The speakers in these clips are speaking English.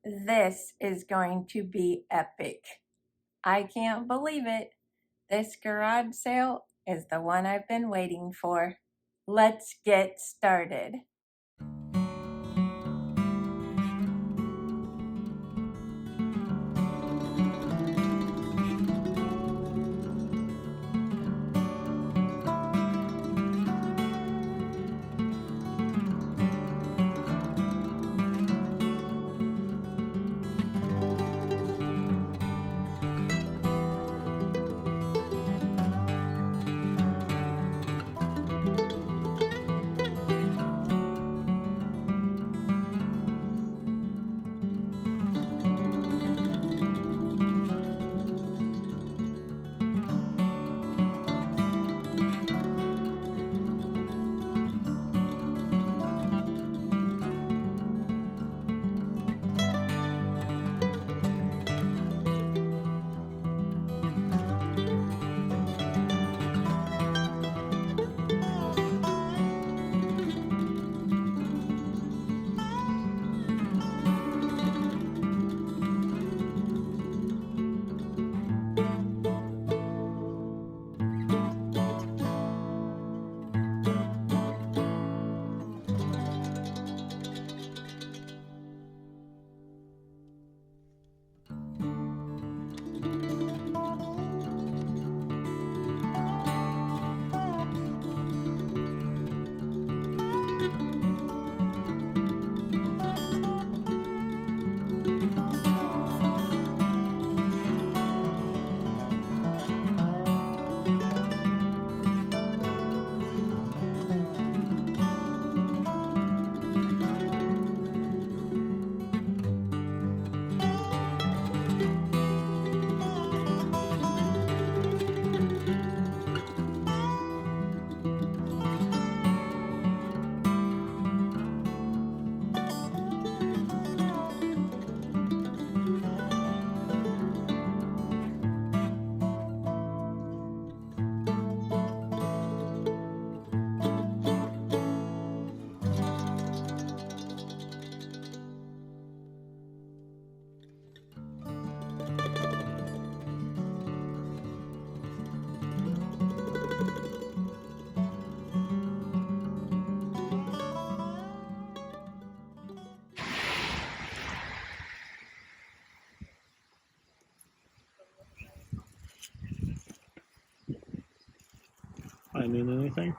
This is going to be epic. I can't believe it. This garage sale is the one I've been waiting for. Let's get started. Finding anything?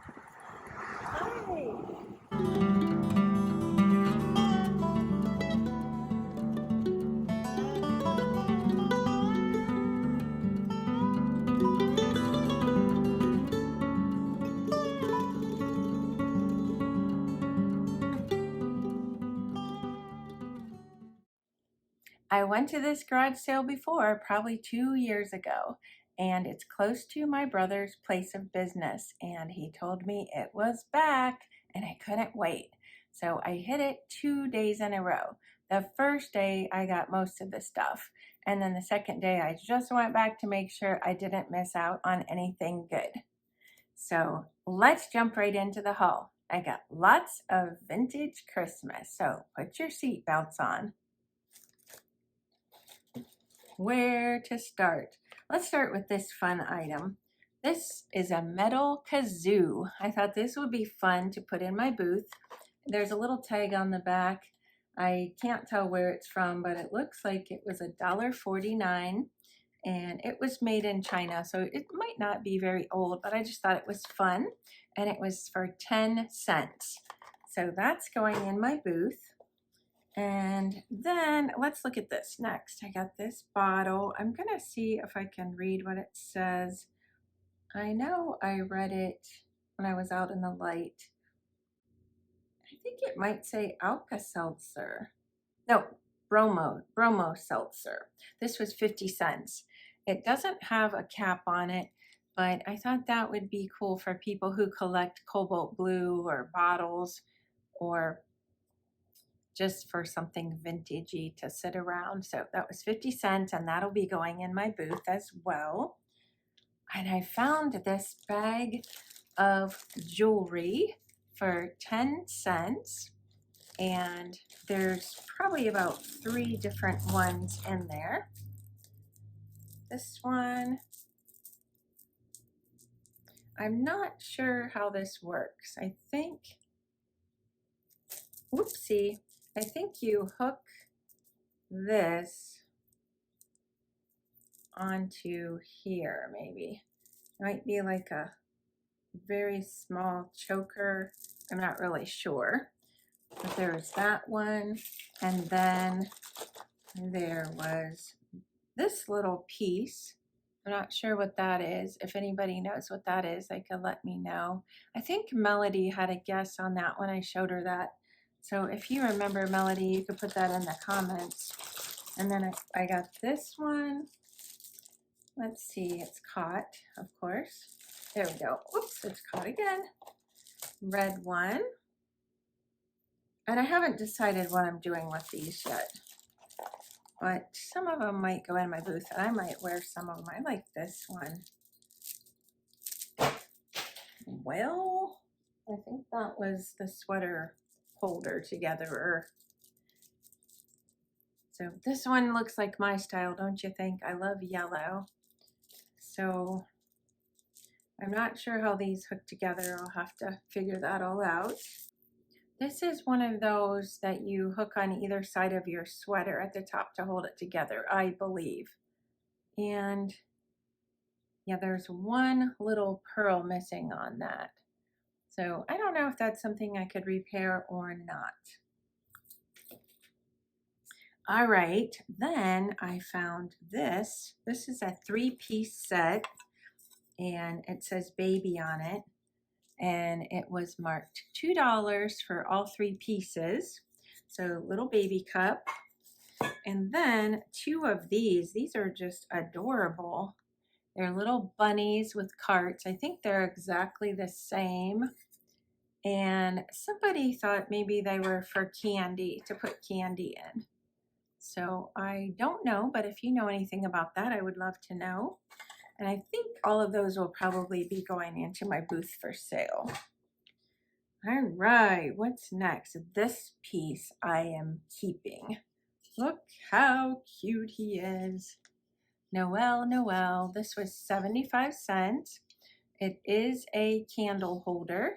I went to this garage sale before, probably 2 years ago, and it's close to my brother's place of business, and he told me it was back and I couldn't wait. So I hit it 2 days in a row. The first day I got most of the stuff, and then the second day I just went back to make sure I didn't miss out on anything good. So let's jump right into the haul. I got lots of vintage Christmas, so put your seatbelts on. Where to start? Let's start with this fun item. This is a metal kazoo. I thought this would be fun to put in my booth. There's a little tag on the back. I can't tell where it's from, but it looks like it was $1.49 and it was made in China, so it might not be very old, but I just thought it was fun, and it was for 10 cents. So that's going in my booth. And then let's look at this next. I got this bottle. I'm gonna see if I can read what it says. I know I read it when I was out in the light. I think it might say Alka-Seltzer. No, bromo seltzer. This was 50 cents. It doesn't have a cap on it, but I thought that would be cool for people who collect cobalt blue or bottles, or just for something vintagey to sit around. So that was 50 cents, and that'll be going in my booth as well. And I found this bag of jewelry for 10 cents. and there's probably about 3 different ones in there. This one, I'm not sure how this works. I think, whoopsie, I think you hook this onto here maybe. It might be like a very small choker. I'm not really sure. But there was that one, and then there was this little piece. I'm not sure what that is. If anybody knows what that is, they could let me know. I think Melody had a guess on that when I showed her that. So if you remember, Melody, you could put that in the comments. And then I got this one. Let's see, it's caught, of course. There we go. Oops, it's caught again. Red one. And I haven't decided what I'm doing with these yet. But some of them might go in my booth, and I might wear some of them. I like this one. Well, I think that was the sweater holder together. So this one looks like my style, don't you think? I love yellow. So I'm not sure how these hook together. I'll have to figure that all out. This is one of those that you hook on either side of your sweater at the top to hold it together, I believe. And yeah, there's one little pearl missing on that. So I don't know if that's something I could repair or not. All right, then I found this. This is a 3-piece set, and it says baby on it. And it was marked $2 for all 3 pieces. So little baby cup. And then 2 of these are just adorable. They're little bunnies with carts. I think they're exactly the same. And somebody thought maybe they were for candy, to put candy in. So I don't know, but if you know anything about that, I would love to know. And I think all of those will probably be going into my booth for sale. All right, what's next? This piece I am keeping. Look how cute he is. Noel. This was 75 cents. It is a candle holder,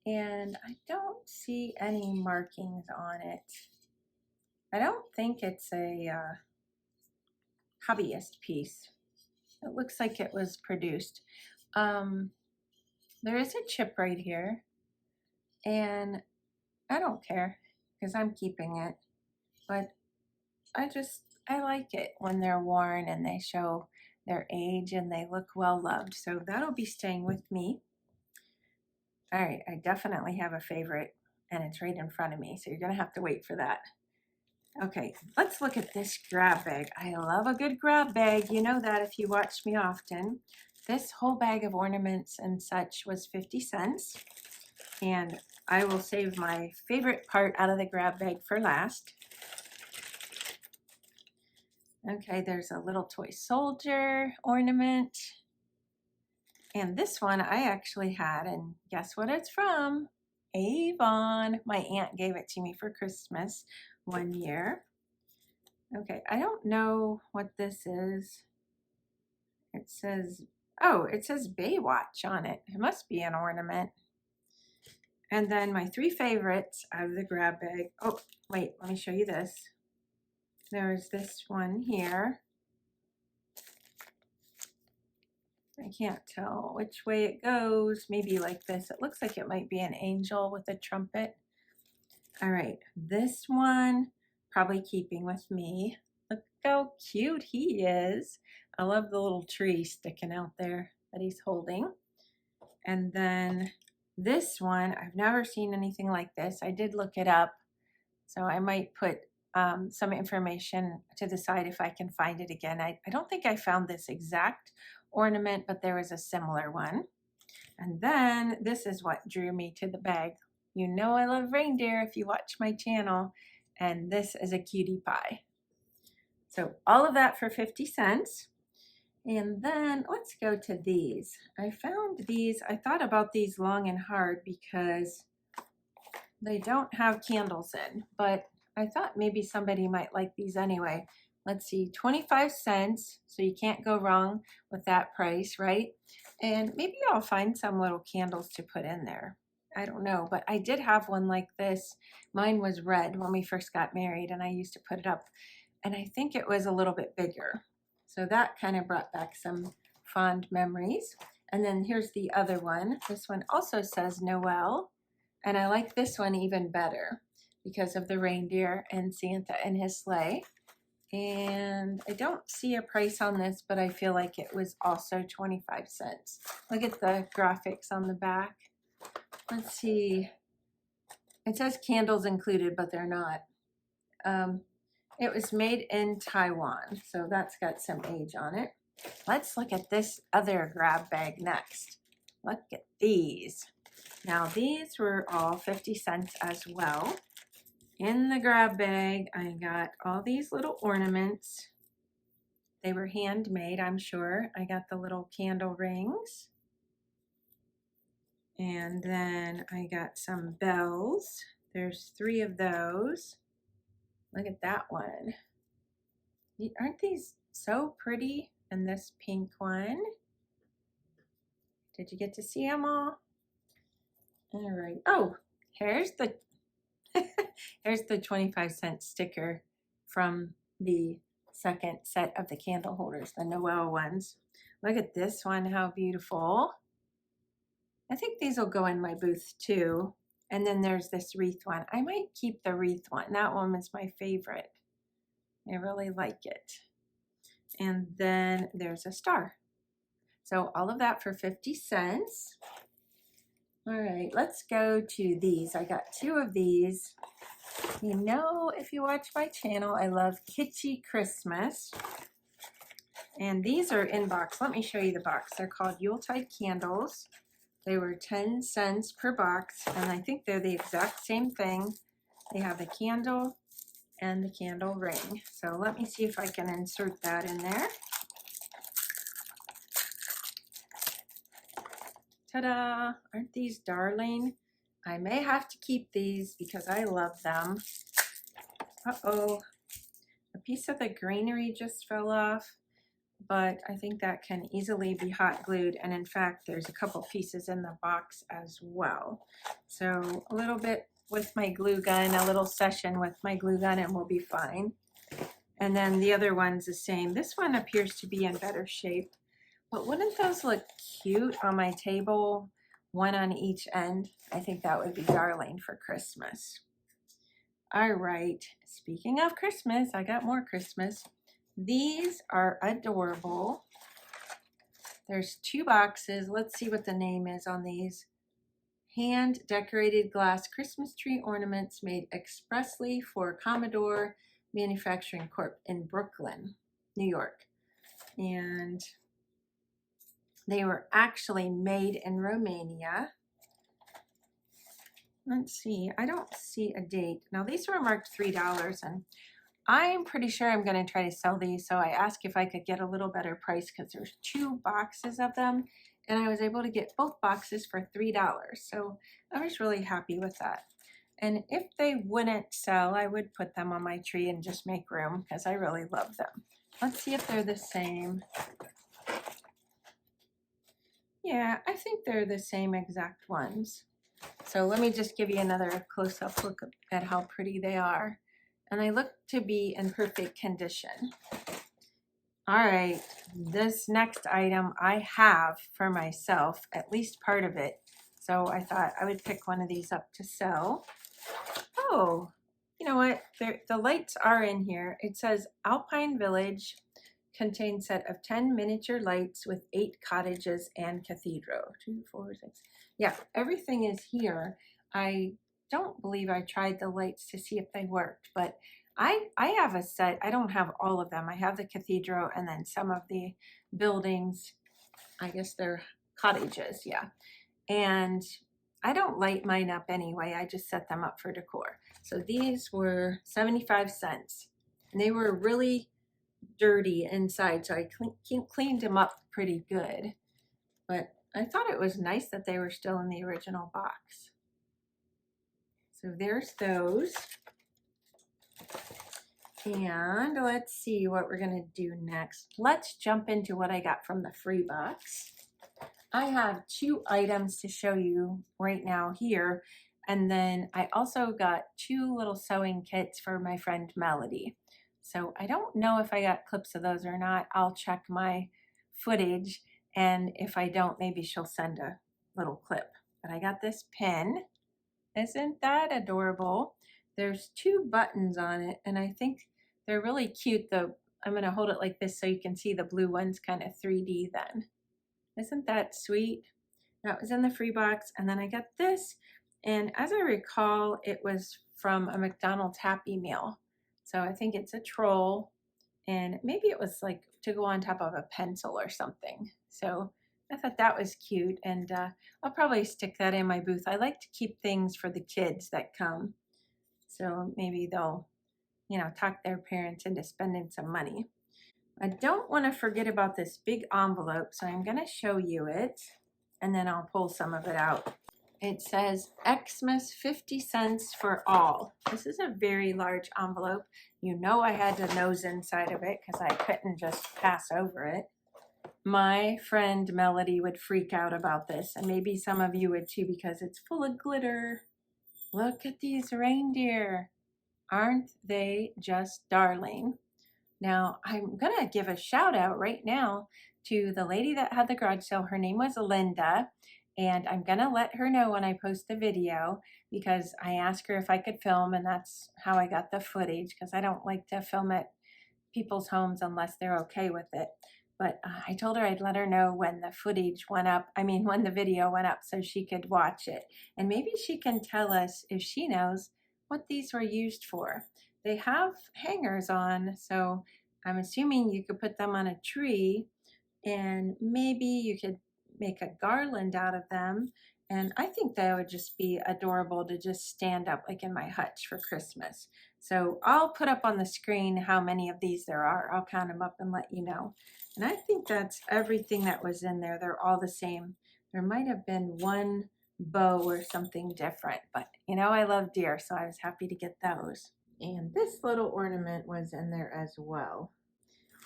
and I don't see any markings on it. I don't think it's a hobbyist piece. It looks like it was produced. There is a chip right here, and I don't care because I'm keeping it, but I like it when they're worn and they show their age and they look well loved. So that'll be staying with me. All right, I definitely have a favorite, and it's right in front of me, so you're gonna have to wait for that. Okay, let's look at this grab bag. I love a good grab bag. You know that if you watch me often. This whole bag of ornaments and such was 50 cents. And I will save my favorite part out of the grab bag for last. Okay, there's a little toy soldier ornament. And this one I actually had, and guess what it's from? Avon. My aunt gave it to me for Christmas one year. Okay, I don't know what this is. It says, oh, it says Baywatch on it. It must be an ornament. And then my 3 favorites out of the grab bag. Oh, wait, let me show you this. There's this one here. I can't tell which way it goes. Maybe like this. It looks like it might be an angel with a trumpet. All right, this one, probably keeping with me. Look how cute he is. I love the little tree sticking out there that he's holding. And then this one, I've never seen anything like this. I did look it up, so I might put some information to the side if I can find it again. I don't think I found this exact ornament, but there was a similar one. And then this is what drew me to the bag. You know I love reindeer if you watch my channel, and this is a cutie pie. So all of that for 50 cents. And then let's go to these. I found these, I thought about these long and hard because They don't have candles in, but I thought maybe somebody might like these anyway. Let's see, 25 cents, so you can't go wrong with that price, right? And maybe I'll find some little candles to put in there. I don't know, but I did have one like this. Mine was red when we first got married, and I used to put it up, and I think it was a little bit bigger. So that kind of brought back some fond memories. And then here's the other one. This one also says Noel, and I like this one even better because of the reindeer and Santa and his sleigh. And I don't see a price on this, but I feel like it was also 25 cents. Look at the graphics on the back. Let's see. It says candles included, but they're not. It was made in Taiwan, so that's got some age on it. Let's look at this other grab bag next. Look at these. Now these were all 50 cents as well. In the grab bag, I got all these little ornaments. They were handmade, I'm sure. I got the little candle rings. And then I got some bells. There's 3 of those. Look at that one. Aren't these so pretty? And this pink one. Did you get to see them all? All right. Oh, here's the here's the 25-cent sticker from the second set of the candle holders, the Noel ones. Look at this one, how beautiful. I think these will go in my booth too. And then there's this wreath one. I might keep the wreath one. That one is my favorite. I really like it. And then there's a star. So all of that for 50 cents. All right, let's go to these. I got 2 of these. You know, if you watch my channel, I love kitschy Christmas. And these are in box. Let me show you the box. They're called Yuletide Candles. They were 10 cents per box, and I think they're the exact same thing. They have the candle and the candle ring. So let me see if I can insert that in there. Ta-da! Aren't these darling? I may have to keep these because I love them. Uh-oh. A piece of the greenery just fell off, but I think that can easily be hot glued. And in fact, there's a couple pieces in the box as well. So a little bit with my glue gun, a little session with my glue gun, and we'll be fine. And then the other one's the same. This one appears to be in better shape. But wouldn't those look cute on my table? One on each end. I think that would be darling for Christmas. All right, speaking of Christmas, I got more Christmas. These are adorable. There's 2 boxes. Let's see what the name is on these. Hand decorated glass Christmas tree ornaments made expressly for Commodore Manufacturing Corp in Brooklyn, New York. And they were actually made in Romania. Let's see, I don't see a date. Now these were marked $3, and I'm pretty sure I'm going to try to sell these. So I asked if I could get a little better price because there's 2 boxes of them, and I was able to get both boxes for $3. So I was really happy with that. And if they wouldn't sell, I would put them on my tree and just make room because I really love them. Let's see if they're the same. Yeah, I think they're the same exact ones. So let me just give you another close-up look at how pretty they are. And they look to be in perfect condition. All right, this next item I have for myself, at least part of it. So I thought I would pick one of these up to sell. Oh, you know what? The lights are in here. It says Alpine Village contains set of 10 miniature lights with 8 cottages and cathedral. 2, 4, 6. Yeah, everything is here. I don't believe I tried the lights to see if they worked, but I have a set. I don't have all of them. I have the cathedral and then some of the buildings. I guess they're cottages, yeah. And I don't light mine up anyway. I just set them up for decor. So these were 75 cents. And they were really dirty inside, so I cleaned them up pretty good. But I thought it was nice that they were still in the original box. So there's those. And let's see what we're gonna do next. Let's jump into what I got from the free box. I have 2 items to show you right now here. And then I also got 2 little sewing kits for my friend Melody. So I don't know if I got clips of those or not. I'll check my footage. And if I don't, maybe she'll send a little clip. But I got this pin. Isn't that adorable? There's 2 buttons on it, and I think they're really cute. I'm gonna hold it like this so you can see the blue one's kind of 3D then. Isn't that sweet? That was in the free box, and then I got this, and as I recall, it was from a McDonald's Happy Meal. So I think it's a troll, and maybe it was like to go on top of a pencil or something. So I thought that was cute, and I'll probably stick that in my booth. I like to keep things for the kids that come, so maybe they'll, talk their parents into spending some money. I don't want to forget about this big envelope, so I'm going to show you it, and then I'll pull some of it out. It says Xmas 50 cents for all. This is a very large envelope. You know I had to nose inside of it because I couldn't just pass over it. My friend Melody would freak out about this, and maybe some of you would too because it's full of glitter. Look at these reindeer. Aren't they just darling? Now, I'm going to give a shout out right now to the lady that had the garage sale. Her name was Linda, and I'm going to let her know when I post the video because I asked her if I could film, and that's how I got the footage because I don't like to film at people's homes unless they're okay with it. But I told her I'd let her know when the footage went up, when the video went up so she could watch it. And maybe she can tell us if she knows what these were used for. They have hangers on, so I'm assuming you could put them on a tree and maybe you could make a garland out of them. And I think that would just be adorable to just stand up like in my hutch for Christmas. So I'll put up on the screen how many of these there are. I'll count them up and let you know. And I think that's everything that was in there. They're all the same. There might have been one bow or something different, but I love deer, so I was happy to get those. And this little ornament was in there as well.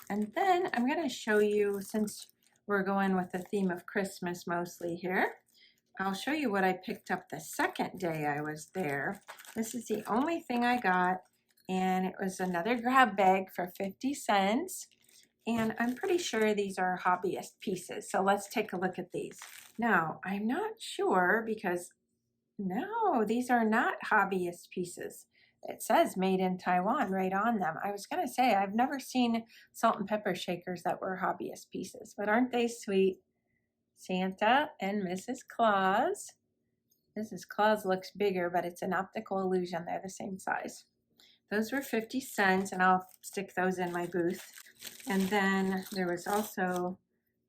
And then I'm going to show you, since we're going with the theme of Christmas mostly here, I'll show you what I picked up the second day I was there. This is the only thing I got, and it was another grab bag for 50 cents. And I'm pretty sure these are hobbyist pieces. So let's take a look at these. Now, I'm not sure because, no, these are not hobbyist pieces. It says made in Taiwan right on them. I was going to say, I've never seen salt and pepper shakers that were hobbyist pieces, but aren't they sweet? Santa and Mrs. Claus. Mrs. Claus looks bigger, but it's an optical illusion. They're the same size. Those were 50 cents, and I'll stick those in my booth. And then there was also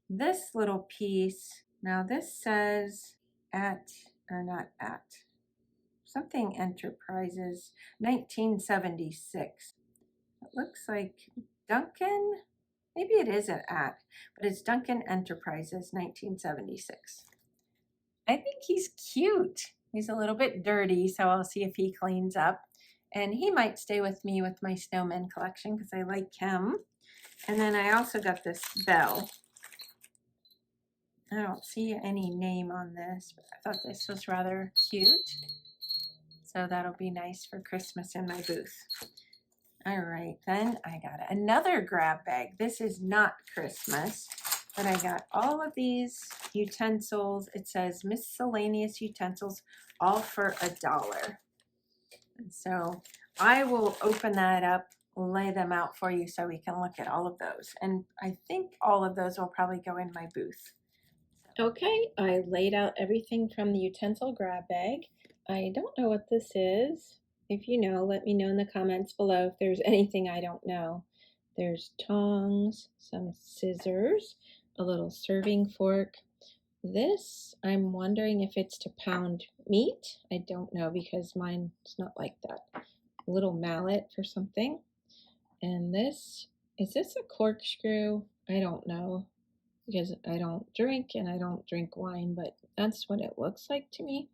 this little piece. Now this says something Enterprises, 1976. It looks like Duncan. Maybe it isn't but it's Duncan Enterprises, 1976. I think he's cute. He's a little bit dirty, so I'll see if he cleans up. And he might stay with me with my snowman collection because I like him. And then I also got this bell. I don't see any name on this, but I thought this was rather cute. So that'll be nice for Christmas in my booth. All right, then I got another grab bag. This is not Christmas, but I got all of these utensils. It says miscellaneous utensils, all for $1. And so I will open that up, lay them out for you so we can look at all of those. And I think all of those will probably go in my booth. Okay, I laid out everything from the utensil grab bag. I don't know what this is. If you know, let me know in the comments below if there's anything I don't know. There's tongs, some scissors, a little serving fork. This, I'm wondering if it's to pound meat. I don't know because mine's not like that. A little mallet for something. And this, is this a corkscrew? I don't know because I don't drink and I don't drink wine, but that's what it looks like to me.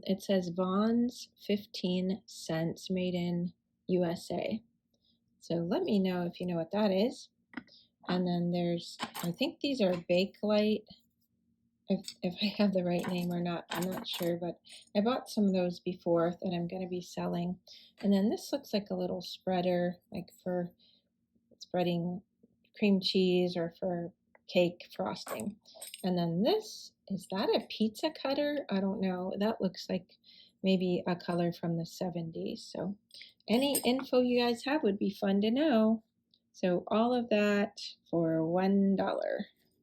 It says Vaughn's 15 cents, made in USA. So let me know if you know what that is. And then there's, I think these are Bakelite. If I have the right name or not, I'm not sure, but I bought some of those before that I'm going to be selling. And then this looks like a little spreader, like for spreading cream cheese or for cake frosting. And then this, is that a pizza cutter? I don't know. That looks like maybe a color from the 70s. So any info you guys have would be fun to know. So all of that for $1.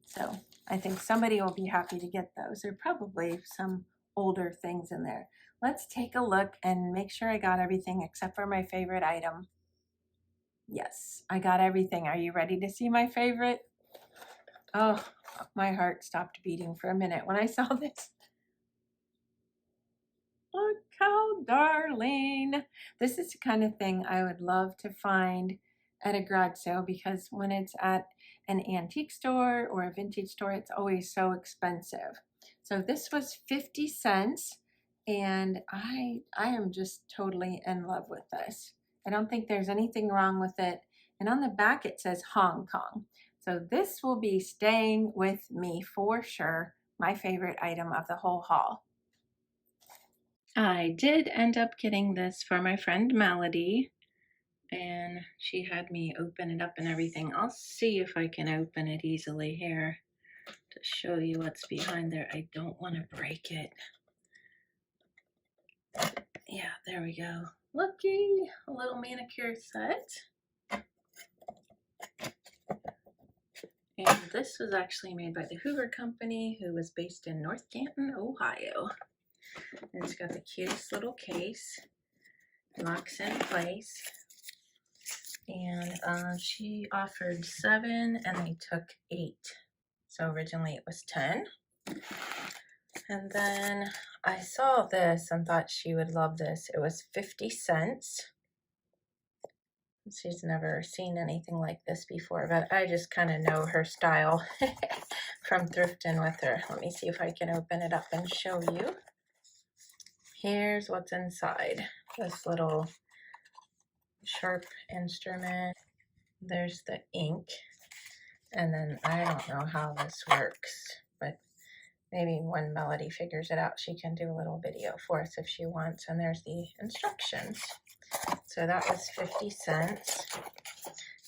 So I think somebody will be happy to get those. There are probably some older things in there. Let's take a look and make sure I got everything except for my favorite item. Yes, I got everything. Are you ready to see my favorite? Oh, my heart stopped beating for a minute when I saw this. Look how darling. This is the kind of thing I would love to find at a garage sale, because when it's at an antique store or a vintage store, it's always so expensive. So this was 50 cents and I am just totally in love with this. I don't think there's anything wrong with it. And on the back it says Hong Kong. So this will be staying with me for sure. My favorite item of the whole haul. I did end up getting this for my friend Melody, and she had me open it up and everything. I'll see if I can open it easily here to show you what's behind there. I don't want to break it. Yeah, there we go. Looky, a little manicure set. And this was actually made by the Hoover Company, who was based in North Canton, Ohio. And it's got the cutest little case. Locks in place. And she offered 7 and they took 8. So originally it was 10. And then I saw this and thought she would love this. It was 50 cents. She's never seen anything like this before, but I just kind of know her style from thrifting with her. Let me see if I can open it up and show you. Here's what's inside. This little sharp instrument. There's the ink. And then I don't know how this works, but maybe when Melody figures it out, she can do a little video for us if she wants. And there's the instructions. So that was 50 cents.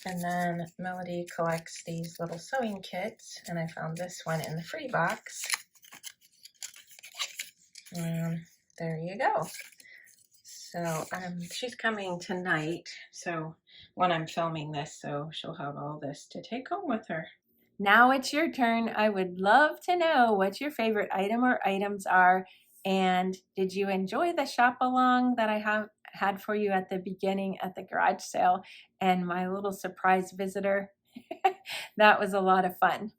And then Melody collects these little sewing kits, and I found this one in the free box. And there you go. So she's coming tonight, so when I'm filming this, so she'll have all this to take home with her. Now it's your turn. I would love to know what your favorite item or items are, and did you enjoy the shop along that I had for you at the beginning at the garage sale and my little surprise visitor? That was a lot of fun.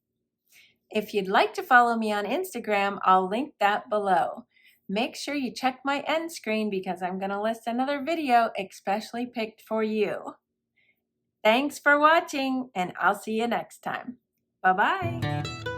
If you'd like to follow me on Instagram, I'll link that below. Make sure you check my end screen because I'm going to list another video especially picked for you. Thanks for watching, and I'll see you next time. Bye-bye.